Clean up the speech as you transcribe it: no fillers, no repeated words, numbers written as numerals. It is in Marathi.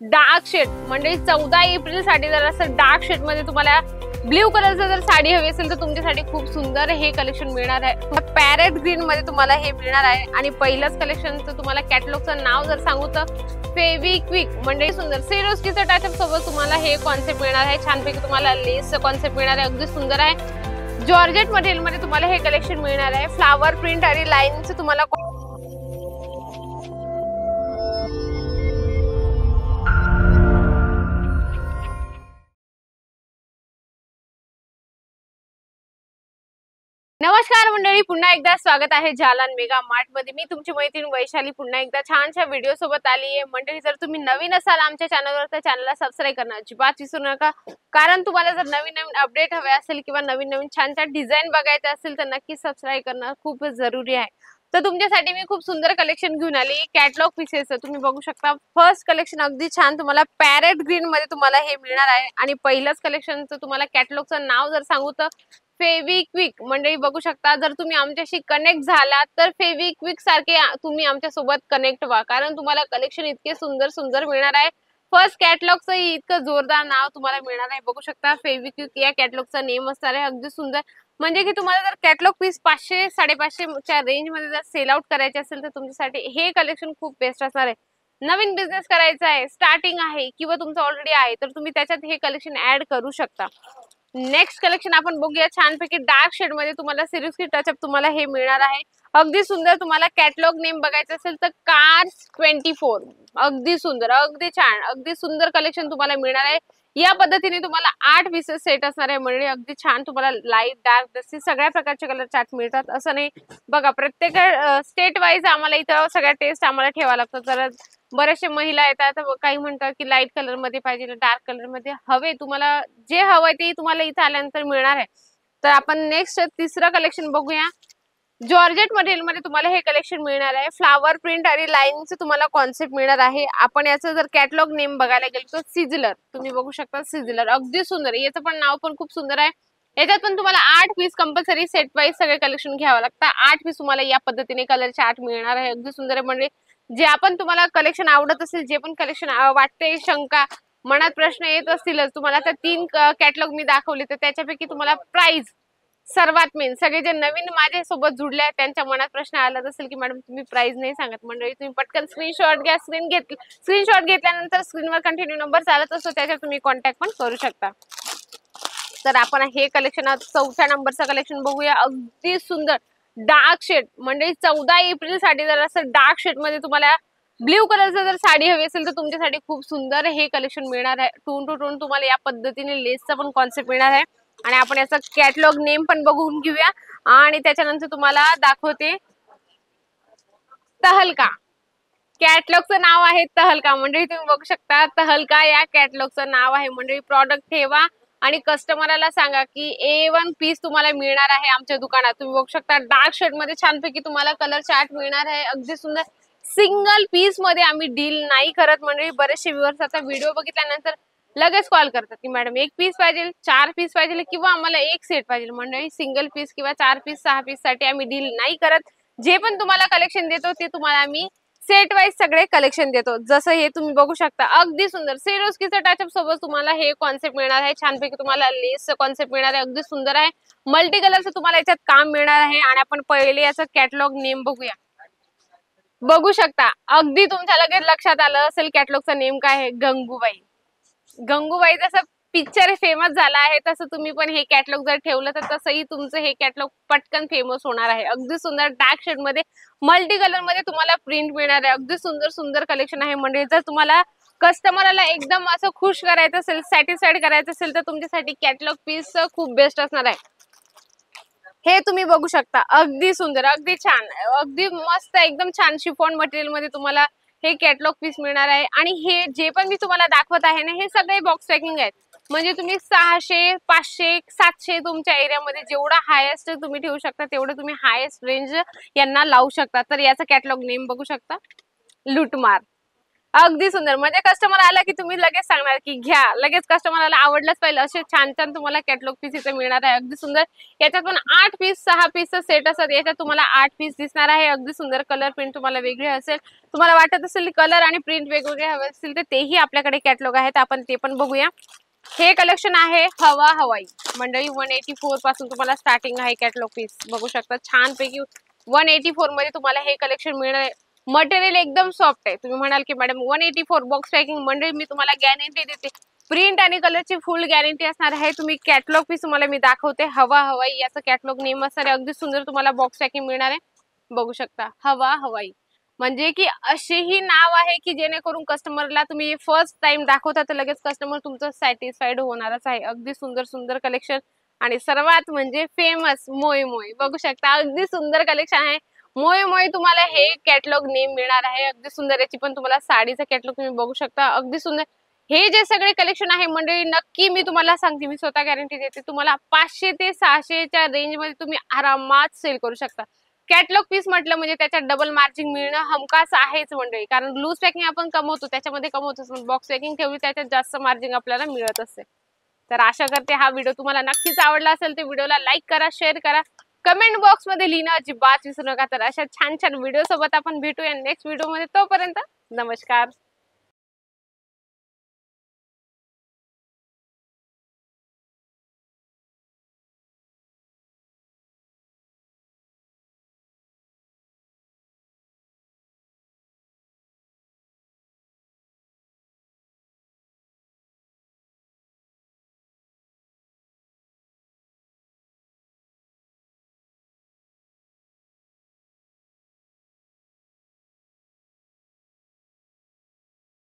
डार्क शेड म्हणजे 14 एप्रिल साठी जर असं डार्क शेड मध्ये तुम्हाला ब्ल्यू कलरचं जर साडी हवी असेल तर तुमच्यासाठी खूप सुंदर हे कलेक्शन मिळणार आहे। पॅरेट ग्रीन मध्ये तुम्हाला हे मिळणार आहे आणि पहिलंच कलेक्शनचं तुम्हाला कॅटलॉगचं नाव जर सांगू तर फेविक्विक म्हणजे सुंदर सिरोस्कीचं टचअप सोबत तुम्हाला हे कॉन्सेप्ट मिळणार आहे। छानपैकी तुम्हाला लेसचं कॉन्सेप्ट मिळणार आहे, अगदी सुंदर आहे। जॉर्जेट मटेरियल मध्ये तुम्हाला हे कलेक्शन मिळणार आहे। फ्लावर प्रिंट आणि लाईनचं तुम्हाला नमस्कार मंडळी, पुन्हा एकदा स्वागत आहे जालन मेगा मार्ट मध्ये। मी तुमची मैत्रीण वैशाली पुन्हा एकदा छानशा व्हिडिओ सोबत आली आहे। मंडळी जर तुम्ही नवीन असाल आमच्या चॅनलवर तर चॅनलला सबस्क्राइब करणं अजिबात विसरू नका, कारण तुम्हाला जर नवीन नवीन अपडेट हवे असेल किंवा नवीन नवीन छान छान डिझाइन बघायचे असेल तर नक्की सबस्क्राइब करणं खूप जरुरी आहे। तर तुमच्यासाठी मी खूप सुंदर कलेक्शन घेऊन आली कॅटलॉग पीसेस। तुम्ही बघू शकता फर्स्ट कलेक्शन अगदी छान तुम्हाला पॅरेट ग्रीन मध्ये तुम्हाला हे मिळणार आहे आणि पहिलंच कलेक्शनचं तुम्हाला कॅटलॉगचं नाव जर सांगू तर फेविक्विक म्हणजे बघू शकता। जर तुम्ही आमच्याशी कनेक्ट झालात तर फेविक्विक सारखे तुम्ही आमच्या सोबत कनेक्ट व्हा, कारण तुम्हाला कलेक्शन इतके सुंदर सुंदर मिळणार आहे। फर्स्ट कॅटलॉगचं इतकं जोरदार नाव तुम्हाला मिळणार आहे। बघू शकता फेविक्विक या कॅटलॉगचा नेम असणार आहे, अगदी सुंदर। म्हणजे की तुम्हाला जर कॅटलॉग पीस 500 550 च्या रेंज मध्ये जर सेल आउट करायचे असेल तर तुमच्यासाठी हे कलेक्शन खूप बेस्ट असणार आहे। नवीन बिझनेस करायचा आहे, स्टार्टिंग आहे किंवा तुमचं ऑलरेडी आहे तर तुम्ही त्याच्यात हे कलेक्शन ऍड करू शकता। नेक्स्ट कलेक्शन आपण बघूया छानपैकी डार्क शेड मध्ये तुम्हाला सिरोस्की टचअप तुम्हाला हे मिळणार आहे, अगदी सुंदर। तुम्हाला कॅटलॉग नेम बघायचं असेल तर कार्स 24, अगदी सुंदर, अगदी छान, अगदी सुंदर कलेक्शन तुम्हाला मिळणार आहे। या पद्धतीने तुम्हाला 8 पीसेस सेट असणार आहे म्हणजे अगदी छान तुम्हाला लाईट डार्क डस्टी सगळ्या प्रकारचे कलर चार्ट मिळतात। असं नाही बघा, प्रत्येक स्टेट वाईज आम्हाला इथं सगळ्या टेस्ट आम्हाला ठेवा लागतात। तर बरेचसे महिला येतात, काही म्हणतात की लाईट कलर मध्ये पाहिजे, डार्क कलर मध्ये हवे, तुम्हाला जे हवंय ते तुम्हाला इथे आल्यानंतर मिळणार आहे। तर आपण नेक्स्ट तिसरं कलेक्शन बघूया। जॉर्जेट मटेरियल मध्ये तुम्हाला हे कलेक्शन मिळणार आहे। फ्लावर प्रिंट आणि लाईनचं तुम्हाला कॉन्सेप्ट मिळणार आहे। आपण याचं जर कॅटलॉग नेम बघायला गेलो तर सिझलर, तुम्ही बघू शकता सिझलर, अगदी सुंदर। याचं पण नाव पण खूप सुंदर आहे। याच्यात पण तुम्हाला 8 पीस कंपल्सरी सेट वाईज सगळे कलेक्शन घ्यावं लागतं। 8 पीस तुम्हाला या पद्धतीने कलर चार्ट मिळणार आहे, अगदी सुंदर आहे। म्हणजे जे आपण तुम्हाला कलेक्शन आवडत असेल, जे पण कलेक्शन वाटते, शंका मनात प्रश्न येत असतीलच तुम्हाला, तर 3 कॅटलॉग मी दाखवले तर त्याच्यापैकी तुम्हाला प्राइस सर्वात मेन, सगळे जे नवीन माझ्या सोबत जुडले आहेत त्यांच्या मनात प्रश्न आलाच असेल की मॅडम तुम्ही प्राइस नाही सांगत। मंडळी तुम्ही पटकन स्क्रीनशॉट घ्या, स्क्रीनशॉट घेतल्यानंतर स्क्रीनवर कंटिन्यू नंबर चालत असतो त्याच्यावर तुम्ही कॉन्टॅक्ट पण करू शकता। तर आपण हे कलेक्शन चौथ्या नंबरचं कलेक्शन बघूया, अगदी सुंदर डार्क शेड म्हणजे 14 एप्रिल साठी जर असं डार्क शेड मध्ये तुम्हाला ब्ल्यू कलरचं जर साडी हवी असेल तर तुमच्यासाठी खूप सुंदर हे कलेक्शन मिळणार आहे। टोन टू टोन तुम्हाला या पद्धतीने लेसचा पण कॉन्सेप्ट मिळणार आहे आणि आपण याचा कॅटलॉग नेम पण बघून घेऊया आणि त्याच्यानंतर तुम्हाला दाखवते तहलका। कॅटलॉगचं नाव आहे तहलका, म्हणजे तुम्ही बघू शकता तहलका या कॅटलॉगचं नाव आहे। म्हणजे प्रॉडक्ट ठेवा आणि कस्टमरला सांगा की A1 पीस तुम्हाला मिळणार आहे आमच्या दुकानात। तुम्ही बघू शकता डार्क शेड मध्ये छानपैकी तुम्हाला कलर चार्ट मिळणार आहे, अगदी सुंदर। सिंगल पीस मध्ये आम्ही डील नाही करत, म्हणजे बरेचसे व्ह्यूअर्स आता व्हिडिओ बघितल्यानंतर लगेच कॉल करतात की मॅडम 1 पीस पाहिजे, 4 पीस पाहिजे किंवा आम्हाला 1 सेट पाहिजे। म्हणजे सिंगल पीस किंवा 4 पीस 6 पीस साठी आम्ही डील नाही करत। जे पण तुम्हाला कलेक्शन देतो ते तुम्हाला आम्ही सेट वाईज सगळे कलेक्शन देतो। जसं हे तुम्ही बघू शकता अगदी सुंदर सिरोस्कीचं टचअप सोबत तुम्हाला हे कॉन्सेप्ट मिळणार आहे। छानपैकी तुम्हाला लेसचं कॉन्सेप्ट मिळणार आहे, अगदी सुंदर आहे। मल्टी कलरचं तुम्हाला याच्यात काम मिळणार आहे आणि आपण पहिले याचं कॅटलॉग नेम बघूया। बघू शकता अगदी तुमच्या लगेच लक्षात आलं असेल कॅटलॉगचा नेम काय आहे, गंगूबाई। गंगूबाई जसं पिक्चर फेमस झाला आहे तसं तुम्ही पण हे कॅटलॉग जर ठेवलं तर तसंही तुमचं हे कॅटलॉग पटकन फेमस होणार आहे। अगदी सुंदर डार्क शेड मध्ये मल्टी कलर मध्ये तुम्हाला प्रिंट मिळणार आहे, अगदी सुंदर सुंदर कलेक्शन आहे। म्हणजे जर तुम्हाला कस्टमरला एकदम असं खुश करायचं असेल, सॅटिस्फाईड करायचं असेल तर तुमच्यासाठी कॅटलॉग पीस खूप बेस्ट असणार आहे। हे तुम्ही बघू शकता अगदी सुंदर, अगदी छान, अगदी मस्त, एकदम छान शिफॉन मटेरियल मध्ये तुम्हाला हे कॅटलॉग पीस मिळणार आहे। आणि हे जे पण मी तुम्हाला दाखवत आहे ना हे सगळे बॉक्स पॅकिंग आहेत, म्हणजे तुम्ही 600 500 700 तुमच्या एरियामध्ये जेवढा हायेस्ट तुम्ही ठेवू शकता तेवढं तुम्ही हायेस्ट रेंज यांना लावू शकता। तर याचा कॅटलॉग नेम बघू शकता, लुटमार। अगदी सुंदर. म्हणजे कस्टमर आला की तुम्ही लगेच सांगणार की घ्या. लगेच कस्टमरला आवडलंच पाहिजे. असे छान-छान तुम्हाला कॅटलॉग पीस इथे मिळणार आहे. अगदी सुंदर. याच्यात पण 8 पीस, 6 पीसचा सेट असतात. याच्यात तुम्हाला 8 पीस दिसणार आहे. अगदी सुंदर कलर प्रिंट तुम्हाला वेगळी असेल. तुम्हाला वाटत असेल कलर आणि प्रिंट वेगवेगळे हवे असतील तर तेही आपल्याकडे कॅटलॉग आहेत. आपण ते पण बघूया. हे कलेक्शन आहे हवा हवाई. मंडळी 184 पासून तुम्हाला स्टार्टिंग आहे कॅटलॉग पीस. बघू शकता छानपैकी 184 मध्ये तुम्हाला हे कलेक्शन मिळणार आहे. मटेरियल एकदम सॉफ्ट आहे. तुम्ही म्हणाल की मॅडम 184 बॉक्स पॅकिंग मंडळी मी तुम्हाला गॅरंटी देते. प्रिंट आणि कलरची फुल गॅरंटी असणार आहे. तुम्ही कॅटलॉग पीस तुम्हाला मी दाखवते. हवा हवाई याचं कॅटलॉग नेम असणार आहे. अगदी सुंदर तुम्हाला बॉक्स पॅकिंग मिळणार आहे. बघू शकता हवा हवाई. म्हणजे की असेही नाव आहे की जेणेकरून कस्टमरला तुम्ही फर्स्ट टाइम दाखवता तर लगेच कस्टमर तुमचं सॅटिस्फाईड होणारच आहे. अगदी सुंदर सुंदर कलेक्शन आणि सर्वात म्हणजे फेमस मोई मोई. बघू शकता अगदी सुंदर कलेक्शन आहे. मोई मोई तुम्हाला हे कॅटलॉग नेम मिळणार आहे. अगदी सुंदर. याची पण तुम्हाला साडीचं कॅटलॉग तुम्ही बघू शकता. अगदी सुंदर. हे जे सगळे कलेक्शन आहे मंडळी नक्की मी तुम्हाला सांगते, मी स्वतः गॅरंटी देते तुम्हाला 500 ते 600 च्या रेंज मध्ये तुम्ही आरामात सेल करू शकता. कॅटलॉग पीस म्हटलं म्हणजे त्याच्यात डबल मार्जिन मिळणं हमखास आहेच मंडळी. कारण लूज पॅकिंग आपण कमवतो त्याच्यामध्ये कमवतोच, पण बॉक्स पॅकिंग ठेवली त्याच्यात जास्त मार्जिन आपल्याला मिळत असते. तर आशा करते हा व्हिडिओ तुम्हाला नक्कीच आवडला असेल तर व्हिडिओला लाईक करा, शेअर करा, कमेंट बॉक्स मध्ये लिहिणं अजिबात विसरू नका. तर अशा छान छान व्हिडिओ सोबत आपण भेटूया नेक्स्ट व्हिडिओ मध्ये. तोपर्यंत नमस्कार.